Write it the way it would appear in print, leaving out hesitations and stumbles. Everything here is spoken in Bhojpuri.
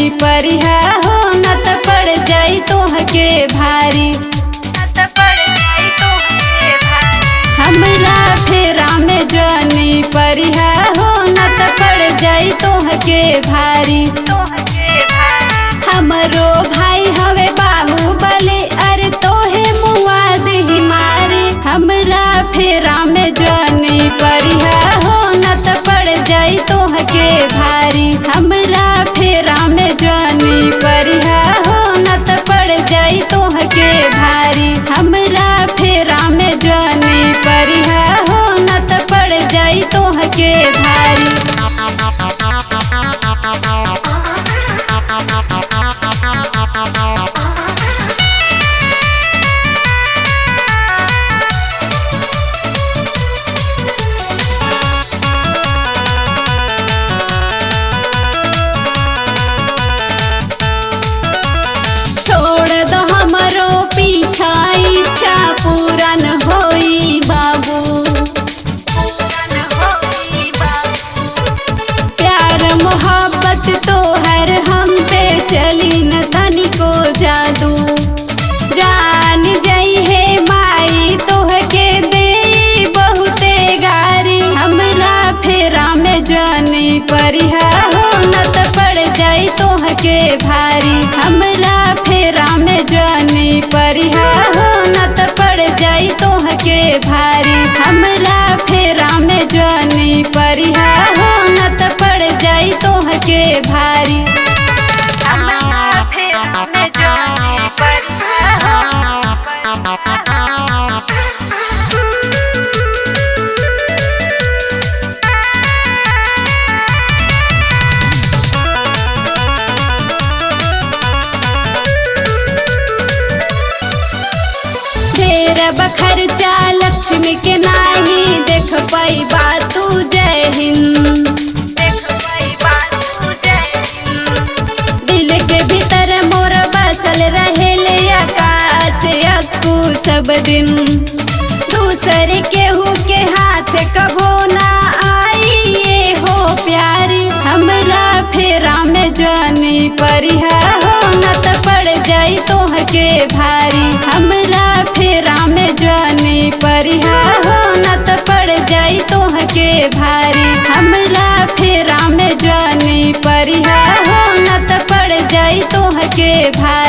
जानी परिहा हो न त पड़ जाई तोहके भारी। हमरा फेरा में जानी परिहा हो न त पड़ जाई तोहके भारी। हमरो भाई हवे बाहुबली अरे तोहे मुआ दही मारे। हमरा फेरा में जानी परिहा हो न त पड़ जाई तोहके भारी। हमरा फेरा में जानी परिहा हो न त पड़ जाई तोहके भारी। हमरा फेरा में जानी परिहा हो न त पड़ जाई तोहके भारी। हमरो पीछा इच्छा पूरा न होई बाबू। प्यार मोहब्बत तो हर हम पे चली न तनिको जादू। जान जाई है माई तोहके दे बहुते गारी। हमरा फेरा में जानी परिहा हो न त पड़ जाई तोहके भारी। हमरा फेरा में जानी परिहा हो न त पड़ जाई तोहके भारी। हमरा फेरा में जानी परिहा हो न त पड़ जाई तोहके भारी। हमरा फेरा में जानी परिहा खर्चा लक्ष्मी के नाही देख पाई बातू जय हिंद। दिल के भीतर मोर बसल रहेले आकाश अक्कू सब दिन। दूसरे केहू के हाथ कभो ना आई ये हो प्यारी। हमरा फेरा में जानी परिहा हो न त पड़ जाई तोहके भारी। हमरा फेरा में जानी परिहा हो न त पड़ जाई तोहके भारी। हमरा फेरा में जानी परिहा हो न त पड़ जाई तोहके भारी।